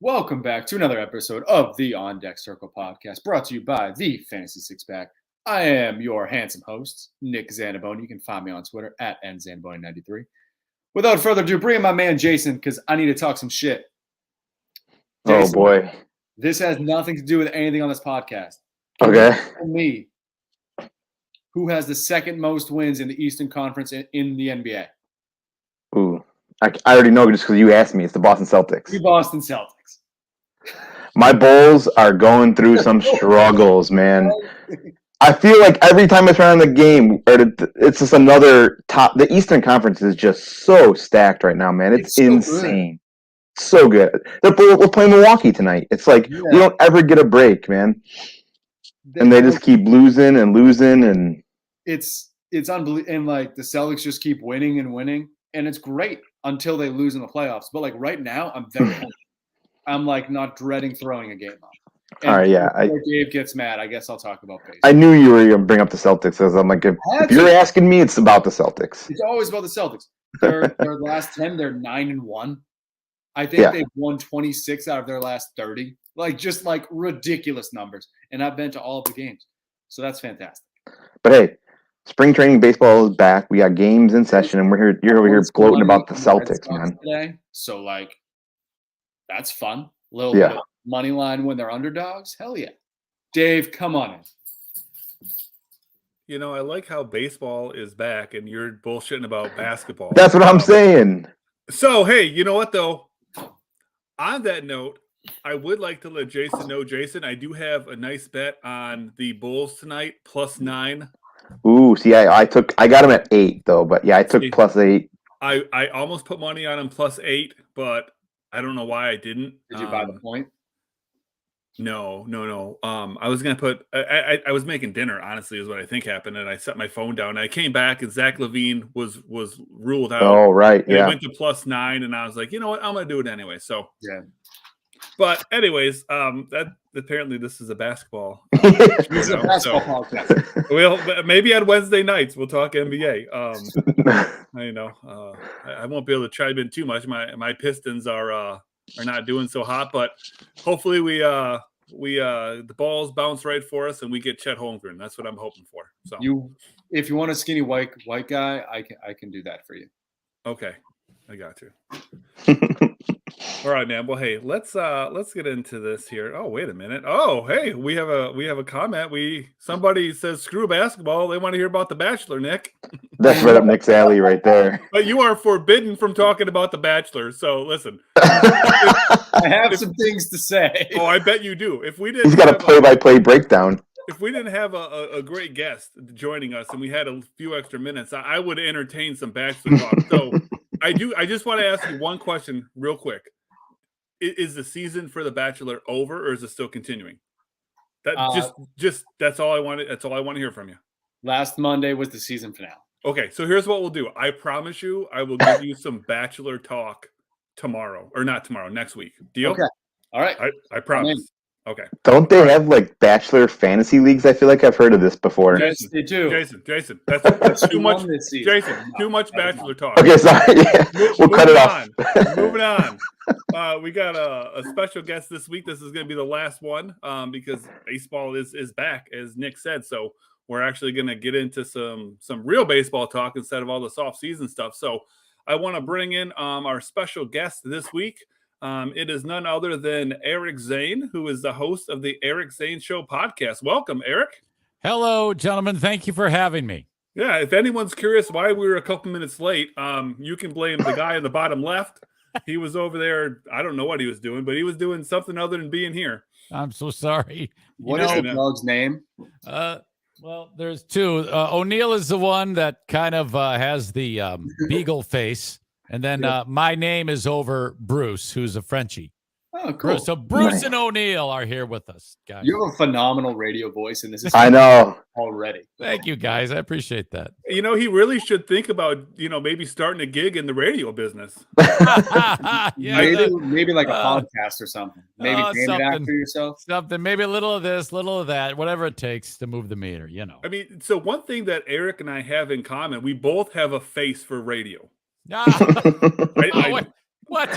Welcome back to another episode of the On Deck Circle podcast, brought to you by the Fantasy Six Pack. I am your handsome host, Nick Zanaboni. You can find me on Twitter at nzanaboni93. Without further ado, bring in my man Jason, because I need to talk some shit. Jason, oh boy, this has nothing to do with anything on this podcast. Okay. Tell me, who has the second most wins in the Eastern Conference in the NBA? Ooh, I already know just because you asked me. It's the Boston Celtics. The Boston Celtics. My Bulls are going through some struggles, man. I feel like every time I turn on the game, it's just another top. The Eastern Conference is just so stacked right now, man. It's so insane. Good. So good. We're playing Milwaukee tonight. It's like we don't ever get a break, man. And they just keep losing, and it's unbelievable. And like the Celtics just keep winning, and it's great until they lose in the playoffs. But like right now, I'm very happy. I'm like not dreading throwing a game on. And all right, yeah. Before Dave gets mad, I guess I'll talk about baseball. I knew you were going to bring up the Celtics. Because I'm like, if you're asking me, it's about the Celtics. It's always about the Celtics. Their last 10, they're 9-1. I think they've won 26 out of their last 30. Like just like ridiculous numbers. And I've been to all of the games, so that's fantastic. But hey, spring training baseball is back. We got games in session, and you're over here gloating about the Celtics, man. Today, so like. That's fun. A little bit of money line when they're underdogs. Hell yeah. Dave, come on in. You know, I like how baseball is back and you're bullshitting about basketball. That's what I'm saying. So, hey, you know what, though? On that note, I would like to let Jason know, Jason, I do have a nice bet on the Bulls tonight, +9. Ooh, see, I got him at 8, though. But, yeah, I took +8. I almost put money on him +8, but I don't know why I didn't. Did you buy the point? No. I was gonna put. I was making dinner. Honestly, is what I think happened, and I set my phone down. And I came back, and Zach LaVine was ruled out. Oh right, yeah. It went to +9, and I was like, you know what, I'm gonna do it anyway. So yeah. But anyways, that apparently this is a basketball. This is a basketball podcast. Well, maybe on Wednesday nights we'll talk NBA. I won't be able to chime in too much. My Pistons are not doing so hot, but hopefully the balls bounce right for us and we get Chet Holmgren. That's what I'm hoping for. So if you want a skinny white guy, I can do that for you. Okay, I got you. All right, man. Well, hey, let's get into this here. Oh, wait a minute. Oh, hey, we have a comment. Somebody says screw basketball. They want to hear about The Bachelor, Nick. That's right up Nick's alley right there. But you are forbidden from talking about The Bachelor. So listen, I have some things to say. Oh, I bet you do. If we didn't, he's got a play-by-play breakdown. If we didn't have a great guest joining us and we had a few extra minutes, I would entertain some Bachelor talk. So I just want to ask you one question real quick. Is the season for The Bachelor over, or is it still continuing? That's all I wanted. That's all I want to hear from you. Last Monday was the season finale. Okay, so here's what we'll do. I promise you, I will give you some Bachelor talk tomorrow, or not tomorrow, next week. Deal? Okay. All right. I promise. Okay. Don't they have like Bachelor fantasy leagues? I feel like I've heard of this before. Yes, they do. Jason, that's too much. Jason, too much Bachelor talk. Okay, sorry. Yeah. We'll cut it off. Moving on. We got a special guest this week. This is going to be the last one because baseball is back, as Nick said. So we're actually going to get into some real baseball talk instead of all this off-season stuff. So I want to bring in our special guest this week. It is none other than Eric Zane, who is the host of the Eric Zane Show podcast. Welcome, Eric. Hello, gentlemen. Thank you for having me. Yeah, if anyone's curious why we were a couple minutes late, you can blame the guy in the bottom left. He was over there. I don't know what he was doing, but he was doing something other than being here. I'm so sorry. What is the dog's name? Well, there's two. O'Neill is the one that kind of has the beagle face. And then my name is over Bruce, who's a Frenchie. Oh, cool. So Bruce and O'Neill are here with us, guys. You have a phenomenal radio voice, and this is I know. already. Thank you, guys. I appreciate that. He really should think about, maybe starting a gig in the radio business. Maybe like a podcast or something. Maybe name it after yourself. Something. Maybe a little of this, little of that, whatever it takes to move the meter, I mean, so one thing that Eric and I have in common, we both have a face for radio. What?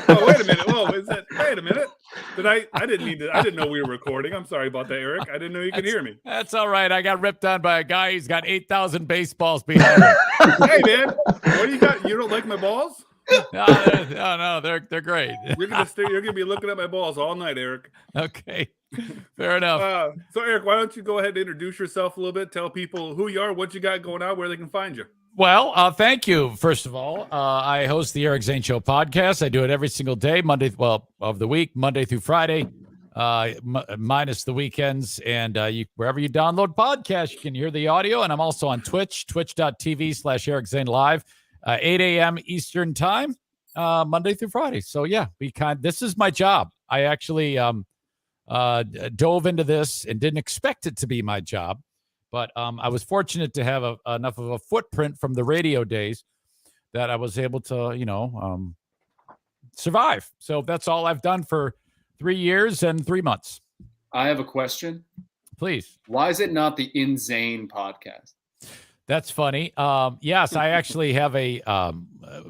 Oh, wait a minute. Wait a minute. I didn't know we were recording. I'm sorry about that, Eric. I didn't know you could hear me. That's all right. I got ripped on by a guy. He's got 8,000 baseballs behind him. Hey, man. What do you got? You don't like my balls? No, they're great. You're gonna be looking at my balls all night, Eric. Okay. Fair enough. So Eric, why don't you go ahead and introduce yourself a little bit? Tell people who you are, what you got going on, where they can find you. Well, thank you. First of all, I host the Eric Zane Show podcast. I do it every single day, of the week, Monday through Friday, minus the weekends. And wherever you download podcasts, you can hear the audio. And I'm also on Twitch, twitch.tv/Eric Zane Live, 8 a.m. Eastern time, Monday through Friday. So yeah, this is my job. I actually dove into this and didn't expect it to be my job. But I was fortunate to have enough of a footprint from the radio days that I was able to, survive. So that's all I've done for 3 years and 3 months. I have a question. Please. Why is it not the In Zane podcast? That's funny. Yes, I actually have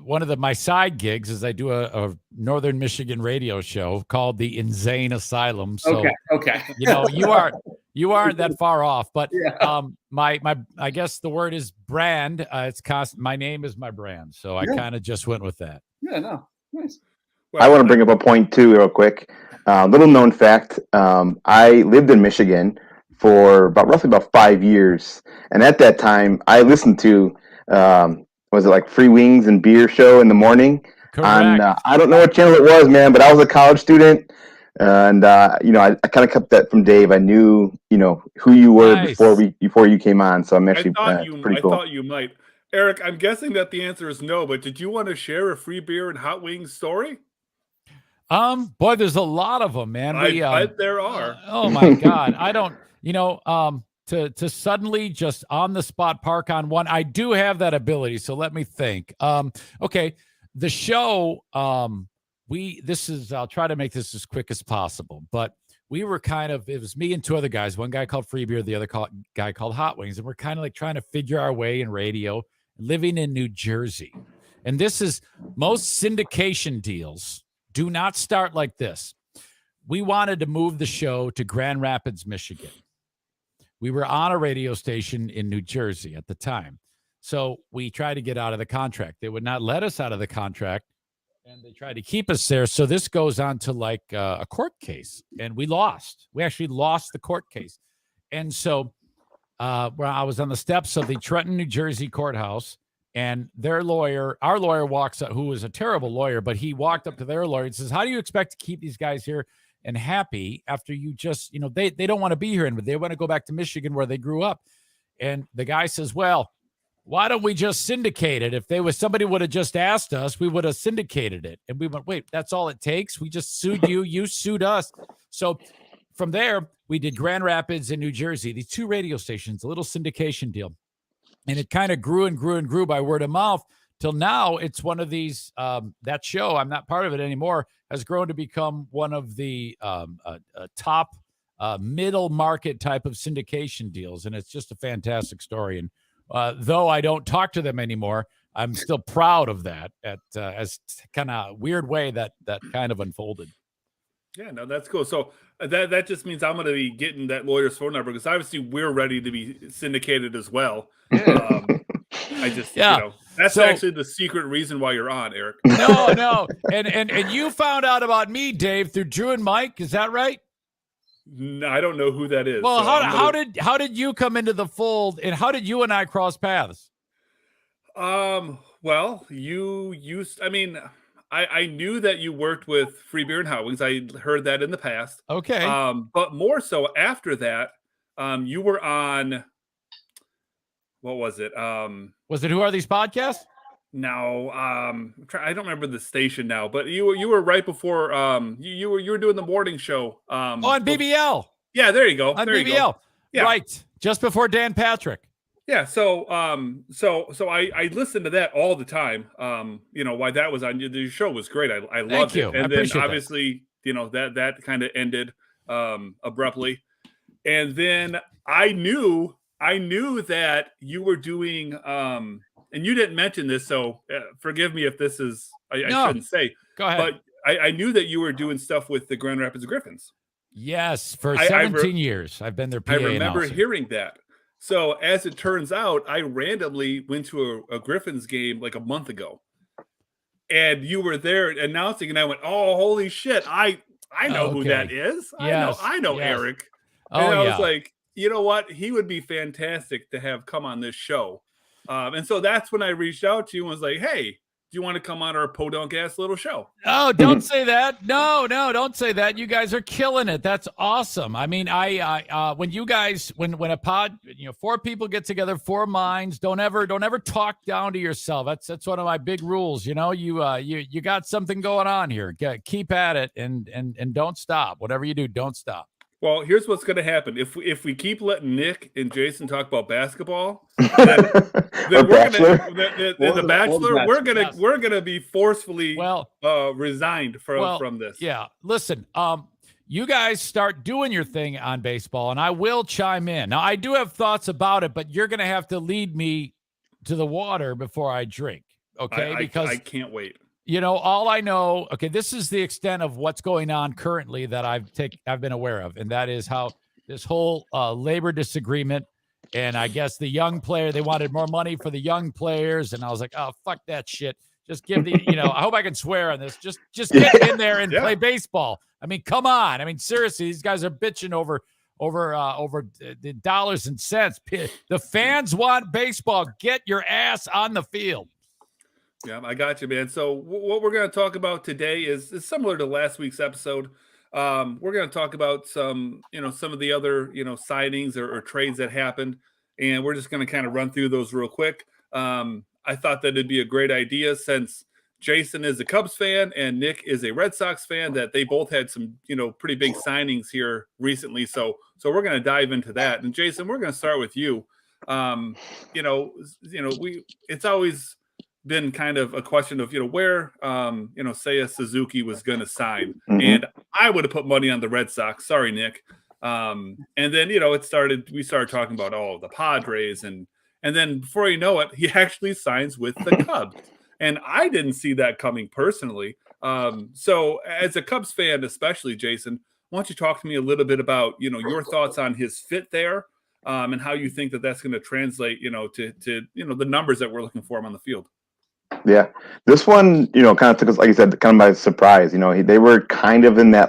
one of my side gigs is I do a Northern Michigan radio show called the Insane Asylum. So, okay. You aren't that far off, but yeah. I guess the word is brand. My name is my brand, so I kind of just went with that. Yeah, no, nice. Well, I want to bring up a point too, real quick. Little known fact: I lived in Michigan for roughly about 5 years, and at that time, I listened to was it like Free Wings and Beer show in the morning? Correct. On I don't know what channel it was, man, but I was a college student. And I kind of kept that from Dave. I knew who you were before you came on. So I'm actually pretty cool. I thought you might, Eric. I'm guessing that the answer is no. But did you want to share a free beer and hot wings story? Boy, there's a lot of them, man. I bet there are. Oh my God, I don't. To suddenly just on the spot park on one. I do have that ability. So let me think. Okay, the show. I'll try to make this as quick as possible, but we were it was me and 2 other guys, one guy called Free Beer, the other guy called Hot Wings. And we're kind of like trying to figure our way in radio, living in New Jersey. And most syndication deals do not start like this. We wanted to move the show to Grand Rapids, Michigan. We were on a radio station in New Jersey at the time. So we tried to get out of the contract. They would not let us out of the contract. And they tried to keep us there. So this goes on to like a court case. And we lost. We actually lost the court case. And so I was on the steps of the Trenton, New Jersey courthouse. And our lawyer walks up, who was a terrible lawyer, but he walked up to their lawyer and says, how do you expect to keep these guys here and happy after you just, they don't want to be here and they want to go back to Michigan where they grew up. And the guy says, well, why don't we just syndicate it? If somebody would have just asked us, we would have syndicated it. And we went, wait, that's all it takes? We just sued you. You sued us. So from there, we did Grand Rapids and New Jersey, these 2 radio stations, a little syndication deal. And it kind of grew and grew and grew by word of mouth till now. It's one of these, that show, I'm not part of it anymore, has grown to become one of the top middle market type of syndication deals. And it's just a fantastic story. And though I don't talk to them anymore, I'm still proud of that as kind of weird way that kind of unfolded. Yeah, no, that's cool. So that just means I'm going to be getting that lawyer's phone number because obviously we're ready to be syndicated as well. That's actually the secret reason why you're on, Eric. No. And you found out about me, Dave, through Drew and Mike. Is that right? No, I don't know who that is. Well, so how did you come into the fold, and how did you and I cross paths? Well, you used. I mean, I knew that you worked with Free Beer and Hot Wings. I heard that in the past. Okay. But more so after that, you were on. What was it? Was it Who Are These Podcasts? No, I don't remember the station now, but you were right before you were doing the morning show. On BBL. Yeah, there you go. On There you BBL. go. Yeah. Right. Just before Dan Patrick. Yeah, so I listened to that all the time. Why that was on the show was great. I loved you. it. I And then appreciate that. obviously, that kind of ended abruptly. And then I knew that you were doing and you didn't mention this, so forgive me if this is I No. shouldn't say. Go ahead. But I knew that you were doing stuff with the Grand Rapids Griffins. Yes, for 17 years. I've been their PA I remember announcer. hearing that. So as it turns out, I randomly went to a Griffins game like a month ago, and you were there announcing, and I went, "Oh, holy shit! I know who that is. I know yes. Eric." Oh, And I yeah. was like, you know what? He would be fantastic to have come on this show. And so that's when I reached out to you and was like, "Hey, do you want to come on our podunk ass little show?" Oh, don't say that. No, don't say that. You guys are killing it. That's awesome. I mean, when you guys, when a pod, 4 people get together, 4 minds, don't ever talk down to yourself. That's one of my big rules. You got something going on here. Keep at it and don't stop. Whatever you do, don't stop. Well, here's what's going to happen. If we keep letting Nick and Jason talk about basketball, then we're the Bachelor, we're gonna be forcefully resigned from this. Yeah, listen, you guys start doing your thing on baseball, and I will chime in. Now, I do have thoughts about it, but you're gonna have to lead me to the water before I drink. Okay, because I can't wait. All I know, okay, this is the extent of what's going on currently that I've been aware of, and that is how this whole labor disagreement, and I guess the young player, they wanted more money for the young players, and I was like, oh, fuck that shit. Just give the, I hope I can swear on this. Just get in there and play baseball. I mean, come on. I mean, seriously, these guys are bitching over the dollars and cents. The fans want baseball. Get your ass on the field. Yeah, I got you, man. So what we're going to talk about today is similar to last week's episode. We're going to talk about some of the other, signings or trades that happened, and we're just going to kind of run through those real quick. I thought that it'd be a great idea since Jason is a Cubs fan and Nick is a Red Sox fan, that they both had some, pretty big signings here recently. So we're going to dive into that. And Jason, we're going to start with you. It's always been kind of a question of where say a Suzuki was going to sign, and I would have put money on the Red Sox. Sorry, Nick. And then we started talking about the Padres, and then before you know it, he actually signs with the Cubs, and I didn't see that coming personally. So as a Cubs fan, especially, Jason, why don't you talk to me a little bit about your thoughts on his fit there, and how you think that that's going to translate to the numbers that we're looking for him on the field. Yeah, this one, kind of took us, like you said, kind of by surprise. They were kind of in that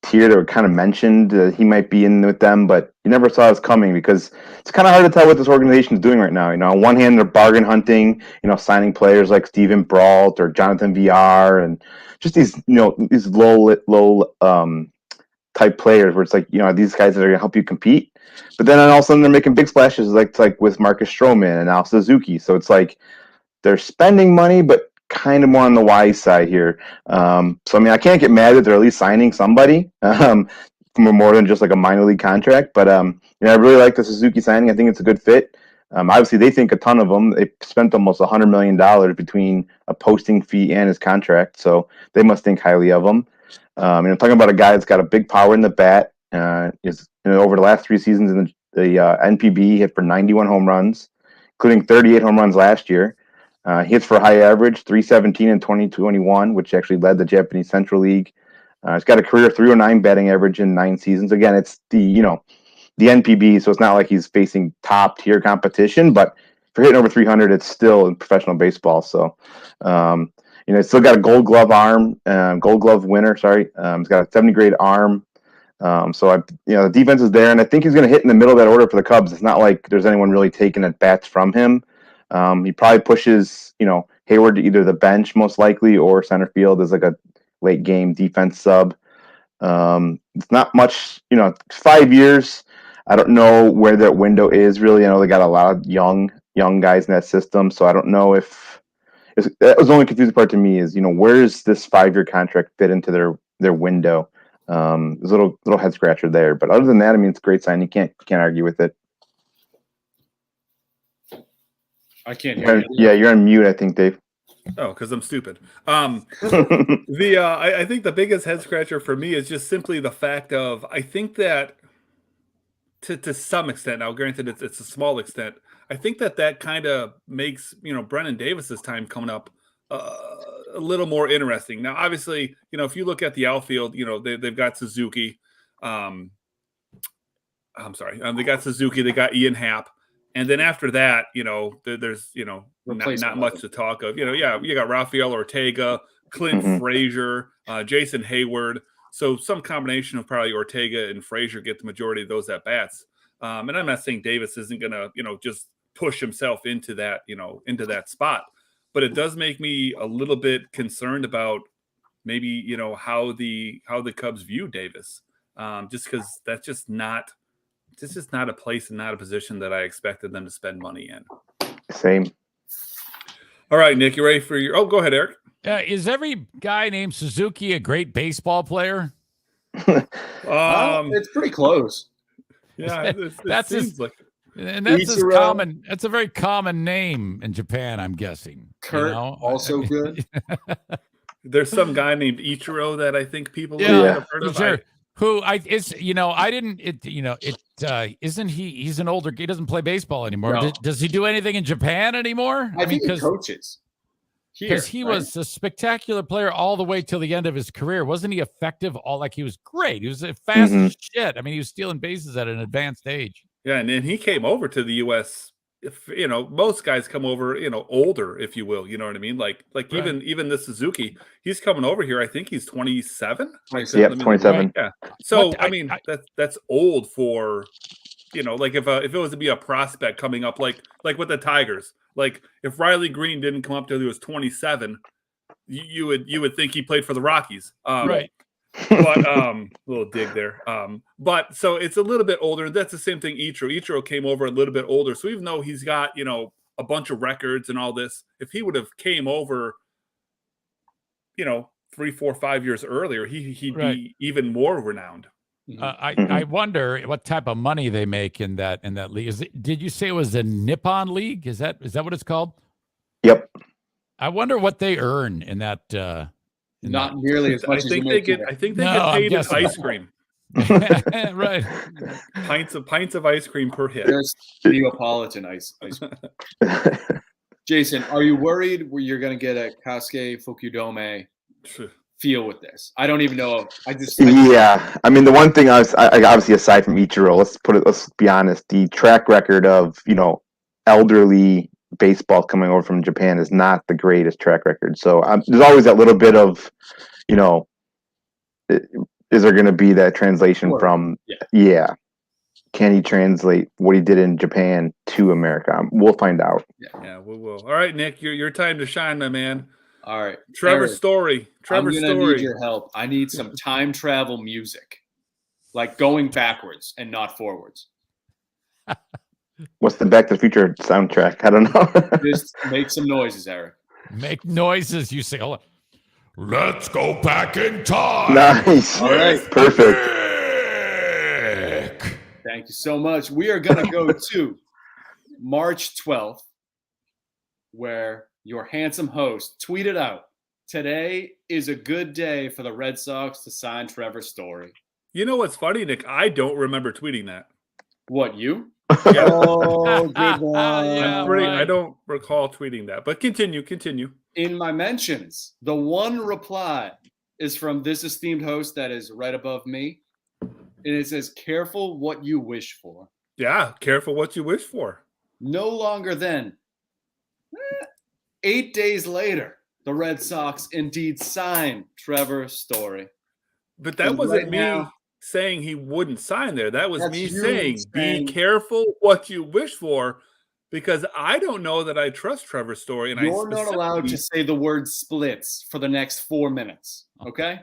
tier that were kind of mentioned he might be in with them, but you never saw us coming because it's kind of hard to tell what this organization is doing right now. On one hand, they're bargain hunting, signing players like Steven Brault or Jonathan VR, and just these, these low type players where it's like, these guys that are going to help you compete. But then all of a sudden they're making big splashes like with Marcus Stroman and now Suzuki. So it's like, they're spending money, but kind of more on the wise side here. So, I mean, I can't get mad that they're at least signing somebody from more than just like a minor league contract. But, I really like the Suzuki signing. I think it's a good fit. Obviously, they think a ton of him. They spent almost $100 million between a posting fee and his contract. So they must think highly of him. Talking about a guy that's got a big power in the bat. Is over the last 3 seasons in the NPB, hit for 91 home runs, including 38 home runs last year. Hits for high average, 317 in 2021, which actually led the Japanese Central League. He's got a career 309 batting average in 9 seasons. Again, it's the NPB, so it's not like he's facing top tier competition, but for hitting over 300, it's still in professional baseball. So, he's still got a Gold Glove winner. Sorry, he's got a 70 grade arm. So the defense is there, and I think he's going to hit in the middle of that order for the Cubs. It's not like there's anyone really taking at bats from him. He probably pushes, Hayward to either the bench most likely or center field as like a late game defense sub. It's not much, 5 years. I don't know where that window is really. I know they got a lot of young guys in that system, so I don't know if that was the only confusing part to me is, where does this 5-year contract fit into their window? There's a little head scratcher there, but other than that, I mean, it's a great sign. You can't argue with it. I can't hear you. Yeah, you're on mute, I think, Dave. Oh, because I'm stupid. I think the biggest head scratcher for me is just simply the fact of, I think that to some extent, now granted it's a small extent, I think that kind of makes, Brennan Davis's time coming up a little more interesting. Now, obviously, if you look at the outfield, they've got Suzuki. I'm sorry. They got Suzuki. They got Ian Happ. And then after that, there's, not much to talk of. You got Rafael Ortega, Clint Frazier, Jason Hayward. So some combination of probably Ortega and Frazier get the majority of those at-bats. And I'm not saying Davis isn't going to, just push himself into that, into that spot. But it does make me a little bit concerned about maybe, how the Cubs view Davis. Just because that's just not a place and not a position that I expected them to spend money in. Same. All right, Nick, you ready for your? Oh, go ahead, Eric. Is every guy named Suzuki a great baseball player? It's pretty close. Yeah, that seems like. And that's as common. That's a very common name in Japan, I'm guessing. Kurt, also good. There's some guy named Ichiro that I think people have heard of. Sure. Isn't he's an older, he doesn't play baseball anymore. No. Does he do anything in Japan anymore? I think he coaches. Because he was a spectacular player all the way till the end of his career. Wasn't he effective? He was great. He was fast as shit. I mean, he was stealing bases at an advanced age. Yeah, and then he came over to the U.S. Most guys come over, older, if you will. You know what I mean? Like right. even the Suzuki, he's coming over here. I think he's 27. Yeah, 27. Yeah. So that's old for, like if it was to be a prospect coming up, like with the Tigers, like if Riley Green didn't come up till he was 27, you would think he played for the Rockies. Right. But little dig there. But so it's a little bit older. That's the same thing. Ichiro came over a little bit older. So even though he's got, a bunch of records and all this, if he would have came over, 3, 4, 5 years earlier, he'd be even more renowned. I wonder what type of money they make in that league. Did you say it was the Nippon League? Is that what it's called? Yep. I wonder what they earn in that. Not nearly as much as they get. I think they get paid in ice cream. Right. Pints of ice cream per hit. There's Neapolitan ice cream. Jason, are you worried where you're going to get a Kasuke Fukudome feel with this? I don't even know. Yeah. I mean, the one thing I obviously, aside from Ichiro, let's be honest, the track record of, elderly baseball coming over from Japan is not the greatest track record. So there's always that little bit of, is there going to be that translation from, can he translate what he did in Japan to America? We'll find out. Yeah, we will. All right, Nick, your time to shine, my man. All right. Trevor Story. I'm going to need your help. I need some time travel music, like going backwards and not forwards. What's the Back to the Future soundtrack? I don't know. Just make some noises, Eric. Make noises. You say, hold on. Let's go back in time. Nice. All right. Perfect. Nick. Thank you so much. We are going to go to March 12th, where your handsome host tweeted out, "Today is a good day for the Red Sox to sign Trevor Story." You know what's funny, Nick? I don't remember tweeting that. What, you? Yeah. Oh, good one. I don't recall tweeting that, but continue. In my mentions, the one reply is from this esteemed host that is right above me. And it says, "Careful what you wish for." Yeah, careful what you wish for. No longer than 8 days later, the Red Sox indeed signed Trevor Story. But that wasn't me saying he wouldn't sign there. That was me saying, be careful what you wish for, because I don't know that I trust Trevor Story. And you're not allowed to say the word splits for the next 4 minutes. Okay?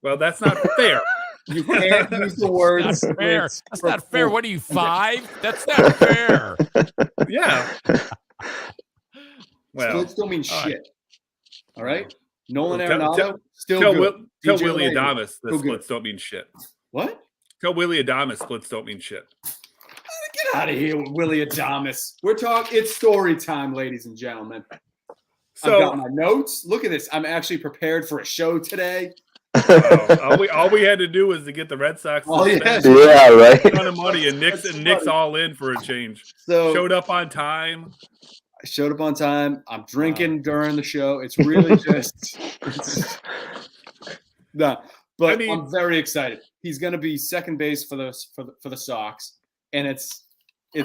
Well, that's not fair. You can't use the word That's splits. fair. That's not fair. What are you, 5? That's not fair. Yeah. Well, splits don't mean shit. Right. All right. Nolan Tell- Arenado, still Tell, good. tell DJ Willie Leiter, Adames the still good. splits don't mean shit. What? Tell Willie Adames splits don't mean shit. Get out of here with Willie Adames. We're talking. It's story time, ladies and gentlemen. I've got So my notes. Look at this. I'm actually prepared for a show today. all we had to do was to get the Red Sox to spend Yeah, right. a ton of money, and Nick's all in for a change. So Showed up on time. I showed up on time. I'm drinking during the show. It's really just no. But I mean- I'm very excited. He's going to be second base for the Sox, and it's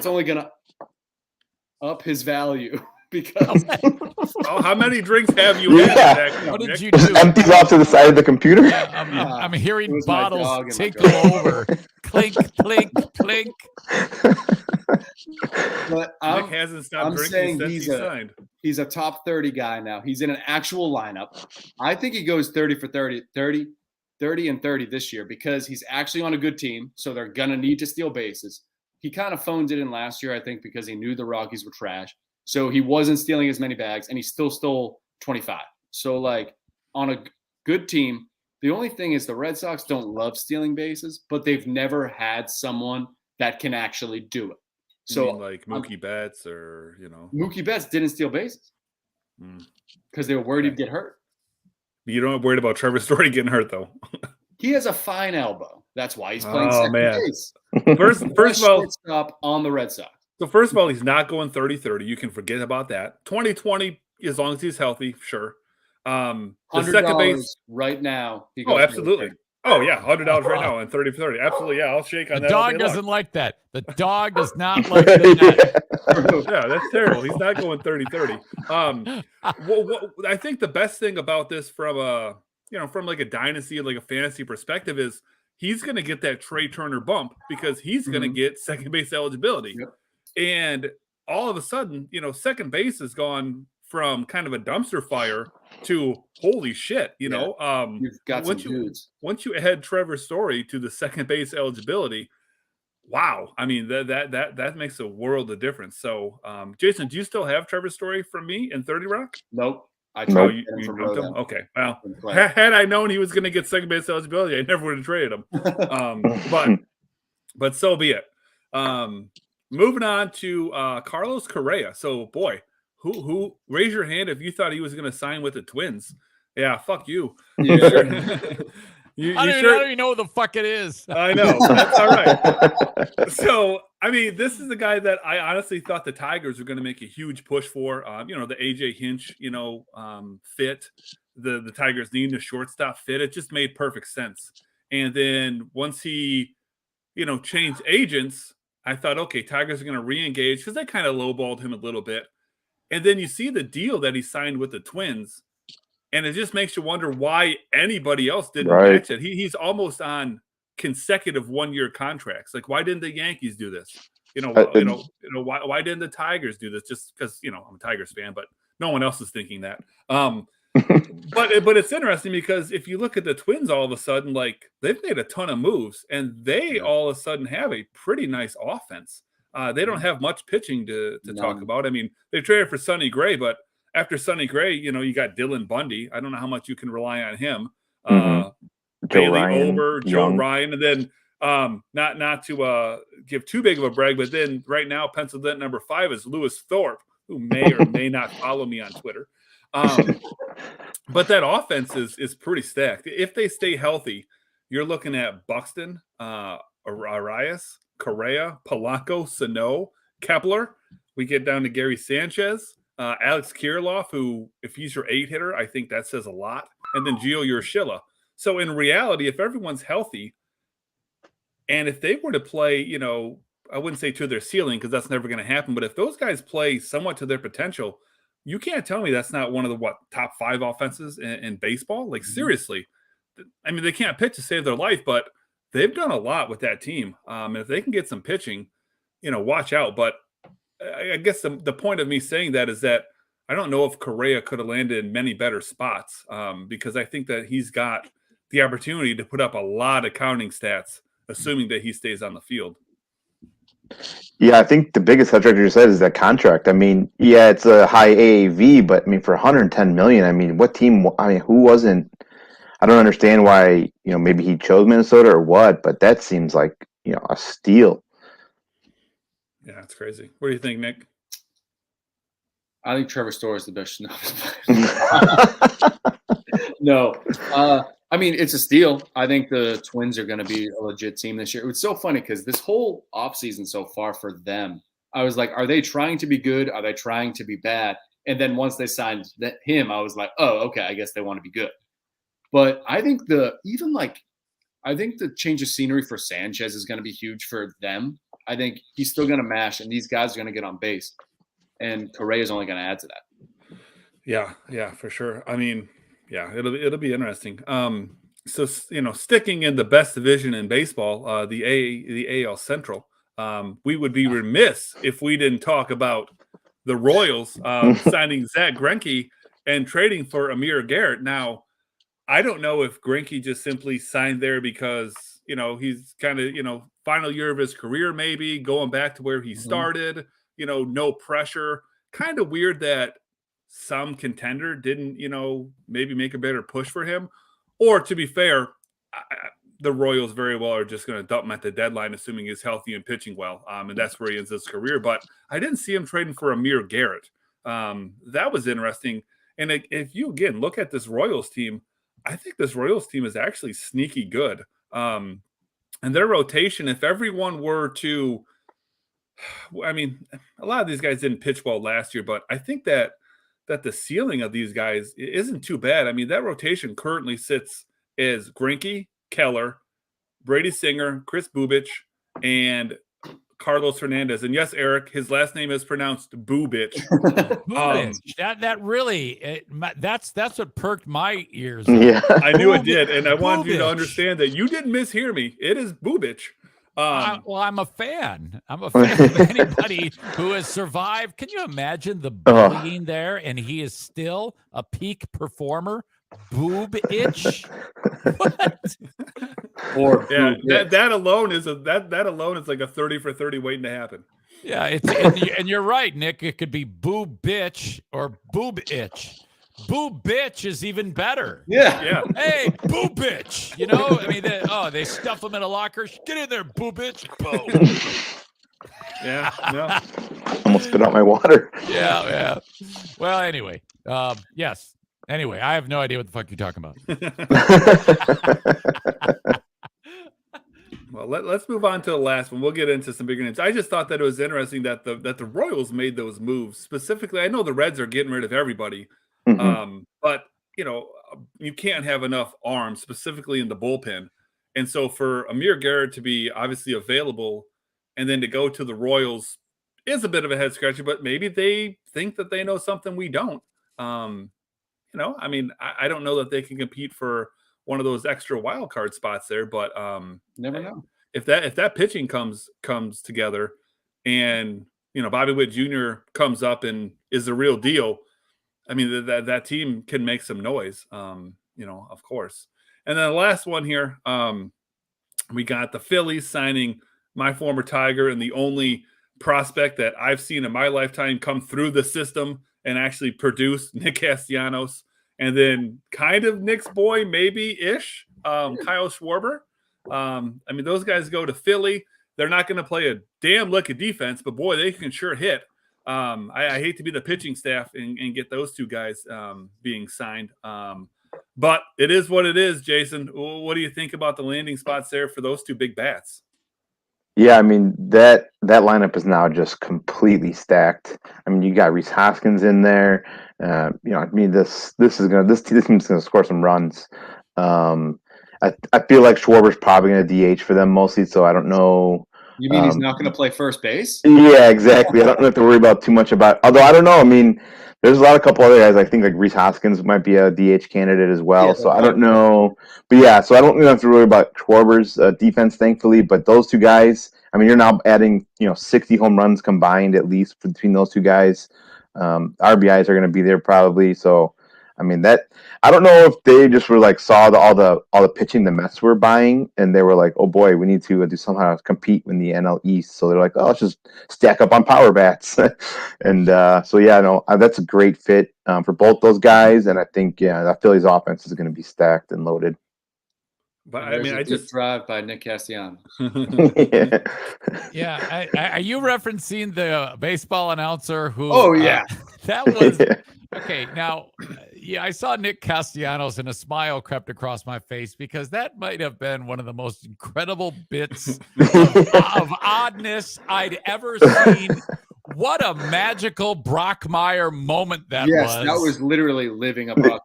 only going to up his value because Oh, how many drinks have you had? Yeah. Zach? What did Nick? you Just do? empties off to the side of the computer. I'm It hearing was my dog bottles and my tinkle girl. over. Clink, clink, clink. but Nick hasn't stopped I'm drinking saying since he signed. he's a top 30 guy now. He's in an actual lineup. I think he goes 30 for 30 and 30 this year because he's actually on a good team, so they're going to need to steal bases. He kind of phoned it in last year, I think, because he knew the Rockies were trash. So he wasn't stealing as many bags, and he still stole 25. So, like, on a good team, the only thing is the Red Sox don't love stealing bases, but they've never had someone that can actually do it. You So, mean like Mookie Betts or, Mookie Betts didn't steal bases Mm. because they were worried Okay. he'd get hurt. You don't worried about Trevor Story getting hurt though. He has a fine elbow. That's why he's playing Oh, second man. base. First of all, Shortstop on the Red Sox. So first of all, he's not going 30-30. You can forget about that. 20-20, as long as he's healthy, sure. The second base. $100 right now. He Oh, goes absolutely. Oh, yeah, $100 right now and 30-30. Absolutely, yeah. I'll shake on The that. all dog day long. doesn't like that. The dog does not like that. Yeah, that's terrible. He's not going 30-30. I think the best thing about this from from like a dynasty, like a fantasy perspective is he's going to get that Trey Turner bump because he's going to get second base eligibility. Yep. And all of a sudden, second base has gone from kind of a dumpster fire to holy shit, You've got some once dudes. once you add Trevor Story to the second base eligibility, wow. I mean, that makes a world of difference. So, Jason, do you still have Trevor Story from me in 30 Rock? Nope. I Oh, tried to you get him from dumped him? Rodan. Okay. Well, From Clay. had I known he was going to get second base eligibility, I never would have traded him. But so be it. Moving on to Carlos Correa. So, boy, who raise your hand if you thought he was going to sign with the Twins? Yeah, fuck you. Yeah. I don't even know what the fuck it is. I know. That's all right. So, I mean, this is the guy that I honestly thought the Tigers were going to make a huge push for. The AJ Hinch, fit. The Tigers needing a shortstop fit. It just made perfect sense. And then once he, changed agents, I thought, okay, Tigers are going to re-engage because they kind of lowballed him a little bit. And then you see the deal that he signed with the Twins, and it just makes you wonder why anybody else didn't match it. He's almost on consecutive one-year contracts. Like, why didn't the Yankees do this? Why didn't the Tigers do this? Just because I'm a Tigers fan, but no one else is thinking that. But it's interesting because if you look at the Twins, all of a sudden, like they've made a ton of moves, and they all of a sudden have a pretty nice offense. They don't have much pitching to talk about. I mean, they traded for Sonny Gray, but after Sonny Gray, you got Dylan Bundy. I don't know how much you can rely on him. Bailey Ober, Joe Ryan, and then not to give too big of a brag, but then right now penciled in number 5 is Lewis Thorpe, who may or may not follow me on Twitter. But that offense is pretty stacked. If they stay healthy, you're looking at Buxton, Arias, Correa, Polanco, Sano, Kepler. We get down to Gary Sanchez, Alex Kirilloff, who, if he's your 8 hitter, I think that says a lot. And then Gio Urshela. So in reality, if everyone's healthy, and if they were to play, I wouldn't say to their ceiling because that's never going to happen. But if those guys play somewhat to their potential, you can't tell me that's not one of the top 5 offenses in baseball. Like seriously, I mean, they can't pitch to save their life, but they've done a lot with that team. And if they can get some pitching, watch out. But I guess the point of me saying that is that I don't know if Correa could have landed in many better spots because I think that he's got the opportunity to put up a lot of counting stats, assuming that he stays on the field. Yeah, I think the biggest head scratcher you said is that contract. I mean, yeah, it's a high AAV, but I mean, for 110 million, I mean, what team? I mean, who wasn't? I don't understand why. Maybe he chose Minnesota or what, but that seems like a steal. Yeah, it's crazy. What do you think, Nick? I think Trevor Story is the best. No. I mean, it's a steal. I think the Twins are going to be a legit team this year. It's so funny because this whole offseason so far for them, I was like, are they trying to be good? Are they trying to be bad? And then once they signed him, I was like, oh, okay, I guess they want to be good. But I think the change of scenery for Sanchez is going to be huge for them. I think he's still going to mash, and these guys are going to get on base. And Correa is only going to add to that. Yeah, for sure. I mean, yeah, it'll be interesting. So sticking in the best division in baseball, the AL Central, we would be remiss if we didn't talk about the Royals signing Zach Greinke and trading for Amir Garrett. Now, I don't know if Greinke just simply signed there because he's kind of final year of his career, maybe going back to where he started. No pressure. Kind of weird that some contender didn't, maybe make a better push for him. Or to be fair, the Royals very well are just going to dump him at the deadline, assuming he's healthy and pitching well. And that's where he ends his career. But I didn't see him trading for Amir Garrett. That was interesting. And if you, again, look at this Royals team, I think this Royals team is actually sneaky good. And their rotation, if everyone were to, I mean, a lot of these guys didn't pitch well last year, but I think that the ceiling of these guys isn't too bad. I mean, that rotation currently sits as Greinke, Keller, Brady Singer, Chris Bubich, and Carlos Hernandez. And yes, Eric, his last name is pronounced Bubich. That really that's what perked my ears. Yeah, I knew it did, and I wanted you to understand that you didn't mishear me. It is Bubich. Well, I'm a fan. I'm a fan of anybody who has survived. Can you imagine the bullying there? And he is still a peak performer. Boob itch. What? Or that alone is that alone is like a 30 for 30 waiting to happen. Yeah, and you're right, Nick. It could be boob bitch or boob itch. Boo bitch is even better. Yeah. Hey, boo bitch. I mean, they stuff them in a locker. Get in there, boo bitch. Boom. Yeah. No. Almost spit out my water. Yeah. Well, anyway. Yes. Anyway, I have no idea what the fuck you're talking about. Well, let's move on to the last one. We'll get into some bigger names. I just thought that it was interesting that the Royals made those moves. Specifically, I know the Reds are getting rid of everybody. But you can't have enough arms, specifically in the bullpen. And so for Amir Garrett to be obviously available and then to go to the Royals is a bit of a head scratcher, but maybe they think that they know something we don't. I mean, I don't know that they can compete for one of those extra wild card spots there, but never know. If that pitching comes together and Bobby Witt Jr. comes up and is the real deal, I mean, that team can make some noise, of course. And then the last one here, we got the Phillies signing my former Tiger and the only prospect that I've seen in my lifetime come through the system and actually produce, Nick Castellanos. And then kind of Nick's boy, maybe-ish, Kyle Schwarber. I mean, those guys go to Philly. They're not going to play a damn lick of defense, but boy, they can sure hit. I hate to be the pitching staff and get those two guys being signed. But it is what it is, Jason. What do you think about the landing spots there for those two big bats? Yeah, I mean, that lineup is now just completely stacked. I mean, you got Rhys Hoskins in there. I mean, this team's gonna score some runs. I feel like Schwarber's probably gonna DH for them mostly, so I don't know. You mean he's not going to play first base? Yeah, exactly. I don't have to worry about too much about. Although I don't know. I mean, there's a couple other guys. I think like Rhys Hoskins might be a DH candidate as well. Yeah, so I don't know. But yeah, so I don't really have to worry about Schwarber's defense, thankfully. But those two guys, I mean, you're now adding 60 home runs combined at least between those two guys. RBIs are going to be there probably. So I mean I don't know if they just were like saw all the pitching the Mets were buying, and they were like, oh boy, we need to do somehow compete in the NL East. So they're like, oh, let's just stack up on power bats, and so yeah, no, that's a great fit for both those guys, and I think that Phillies offense is going to be stacked and loaded. But I mean, I just drive by Nick Castellanos. Yeah, are you referencing the baseball announcer who? Oh yeah, that was okay. Now, I saw Nick Castellanos, and a smile crept across my face because that might have been one of the most incredible bits of oddness I'd ever seen. What a magical Brockmire moment that was. Yes, that was literally living a Brock.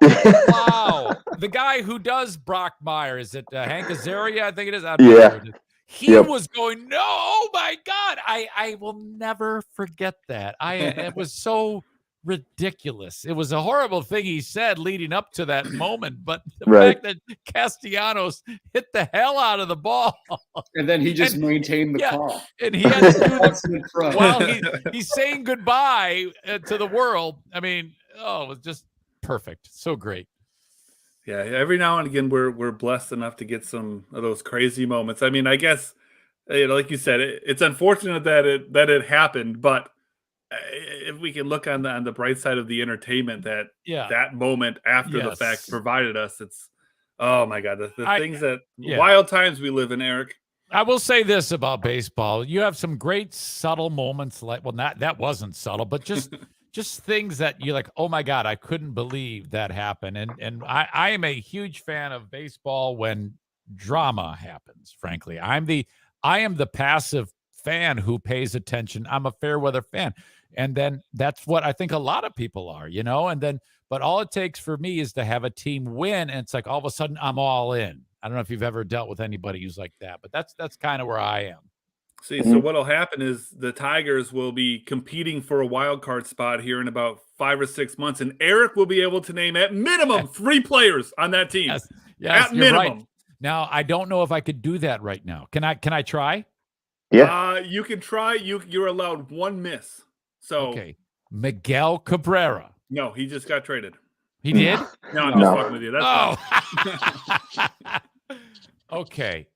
Wow. The guy who does Brockmire, is it Hank Azaria? I think it is. Yeah. He was going, no, oh my God. I will never forget that. It was so ridiculous. It was a horrible thing he said leading up to that moment, but the fact that Castellanos hit the hell out of the ball. And then he just maintained the call. And he had to do this while he's saying goodbye to the world. I mean, it was just perfect. So great. Yeah, every now and again we're blessed enough to get some of those crazy moments. I mean, I guess like you said, it's unfortunate that it happened, but if we can look on the bright side of the entertainment that moment after the fact provided us, it's oh my God, the things that wild times we live in, Eric. I will say this about baseball: you have some great subtle moments, that wasn't subtle, but just things that you're like, oh my God, I couldn't believe that happened. And I am a huge fan of baseball when drama happens. Frankly, I am the passive fan who pays attention. I'm a fair weather fan. And then that's what I think a lot of people are, but all it takes for me is to have a team win. And it's like, all of a sudden I'm all in. I don't know if you've ever dealt with anybody who's like that, but that's kind of where I am. See, so what'll happen is the Tigers will be competing for a wild card spot here in about 5 or 6 months. And Eric will be able to name at minimum 3 players on that team. Yes, at minimum. Right. Now, I don't know if I could do that right now. Can I try? Yeah. You can try. You're allowed 1 miss. So okay, Miguel Cabrera. No, he just got traded. He did? No, I'm just fucking with you. That's okay.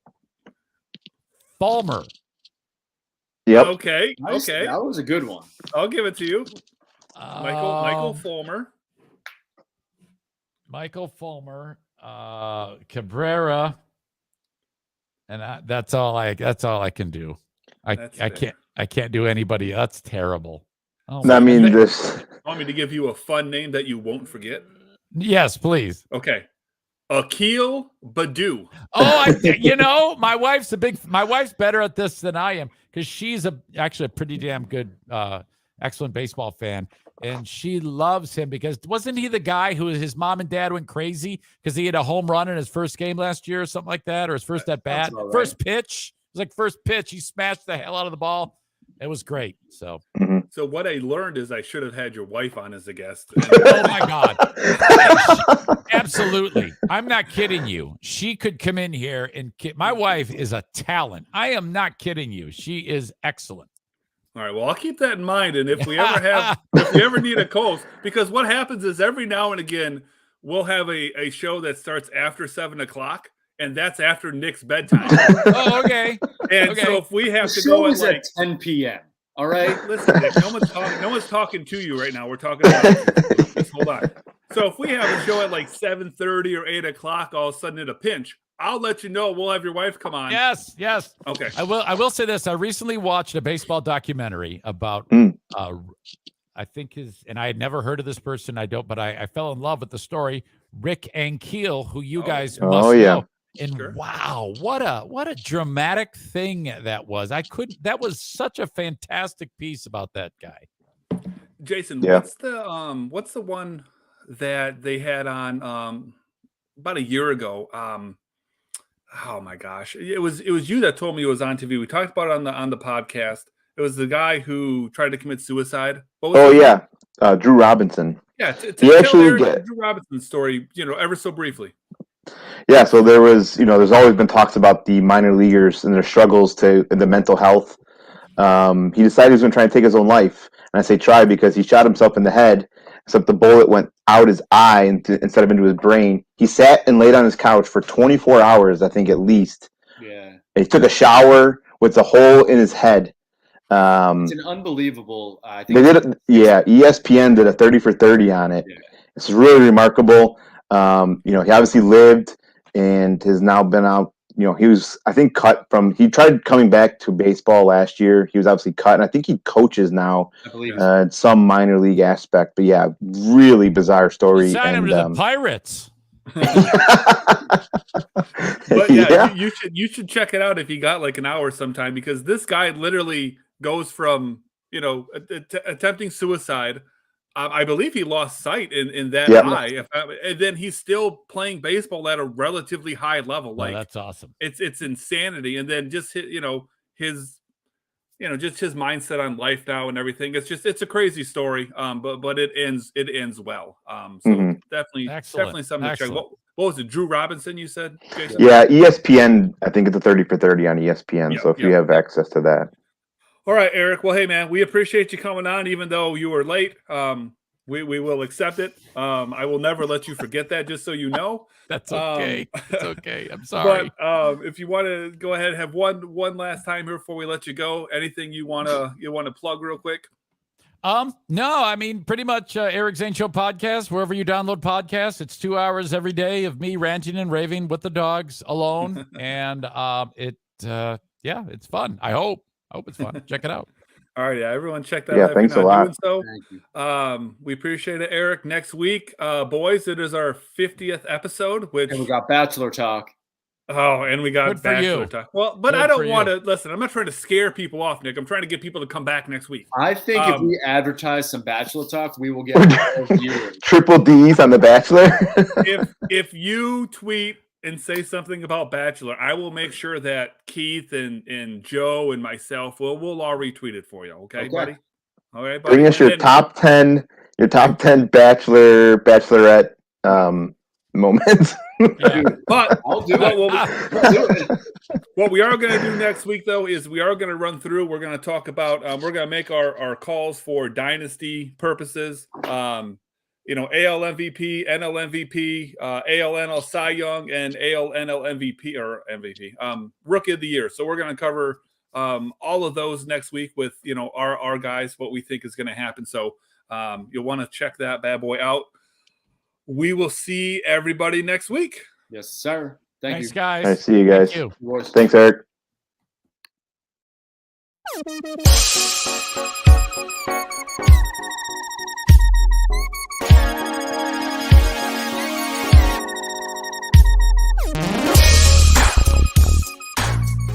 Fulmer. Yep. Okay. Nice. Okay. That was a good one. I'll give it to you. Michael Fulmer. Michael Fulmer. Cabrera. And that's all I can do. I can't do anybody. That's terrible. Oh, I mean, this. Want me to give you a fun name that you won't forget? Yes, please. Okay. Akil Badu. Oh, my wife's better at this than I am because she's actually a pretty damn good, excellent baseball fan. And she loves him because wasn't he the guy who his mom and dad went crazy because he had a home run in his first game last year or something like that, or his first at bat, first pitch. It was like first pitch. He smashed the hell out of the ball. It was great. So, So what I learned is I should have had your wife on as a guest. Oh my God. Absolutely. I'm not kidding you. She could come in here and my wife is a talent. I am not kidding you. She is excellent. All right. Well, I'll keep that in mind. And if we ever need a co-host, because what happens is every now and again, we'll have a show that starts after 7:00. And that's after Nick's bedtime. Oh, okay. And so if we have to go at 10 p.m. All right. Listen, Nick, no one's talking to you right now. We're talking about just hold on. So if we have a show at like 7:30 or 8:00, all of a sudden in a pinch, I'll let you know. We'll have your wife come on. Yes. Okay. I will say this. I recently watched a baseball documentary about I think and I had never heard of this person. But I fell in love with the story. Rick Ankiel, who you guys must know. And wow, what a dramatic thing that was. That was such a fantastic piece about that guy. Jason, what's the one that they had on about a year ago? Oh my gosh. It was you that told me it was on TV. We talked about it on the podcast. It was the guy who tried to commit suicide. Drew Robinson. Yeah, Drew Robinson's story, ever so briefly. Yeah, so there's always been talks about the minor leaguers and their struggles to the mental health. He decided he was going to try and take his own life. And I say try because he shot himself in the head. except the bullet went out his eye instead of into his brain. He sat and laid on his couch for 24 hours, I think, at least. Yeah. He took a shower with a hole in his head. It's an unbelievable. I think they did. ESPN did a 30 for 30 on it. Yeah. It's really remarkable. He obviously lived and has now been out. He was, I think, cut from. He tried coming back to baseball last year. He was obviously cut, and I think he coaches now. I believe in some minor league aspect. But yeah, really bizarre story. Sign him to the Pirates. But yeah, you should check it out if you got like an hour sometime, because this guy literally goes from attempting suicide. I believe he lost sight in that eye, and then he's still playing baseball at a relatively high level. Like, that's awesome. It's insanity, and then just his just his mindset on life now and everything. It's a crazy story. But it ends well. So definitely something to check. What was it? Drew Robinson, you said, Jason? Yeah, ESPN. I think it's a 30 for 30 on ESPN. So if you have access to that. All right, Eric. Well, hey, man, we appreciate you coming on, even though you were late. We will accept it. I will never let you forget that, just so you know. That's okay. It's okay. I'm sorry. But if you want to go ahead and have one last time here before we let you go, anything you want to plug real quick? No, I mean, pretty much Eric Zane Show podcast, wherever you download podcasts. It's 2 hours every day of me ranting and raving with the dogs alone. And it's fun. I hope it's fun. Check it out. All right, everyone check that out. Yeah, thanks a lot. Thank you. We appreciate it, Eric. Next week, boys, it is our 50th episode, And we got Bachelor Talk. Oh, and we got Bachelor Talk. Well, but I don't want to listen. I'm not trying to scare people off, Nick. I'm trying to get people to come back next week. I think if we advertise some Bachelor Talk, we will get more viewers. Triple D's on The Bachelor. if you tweet and say something about Bachelor, I will make sure that Keith and Joe and myself we'll all retweet it for you. Okay, buddy? All right, buddy. Bring us your top 10 Bachelorette moments. Yeah. But I'll do it. What we are going to do next week, though, is we are going to run through. We're going to talk about. We're going to make our calls for dynasty purposes. AL MVP, NL MVP, ALNL Cy Young, and ALNL MVP or MVP, Rookie of the Year. So we're going to cover all of those next week with our guys, what we think is going to happen. So you'll want to check that bad boy out. We will see everybody next week. Yes, sir. Thanks, guys. I see you guys. Thank you. Thanks, Eric.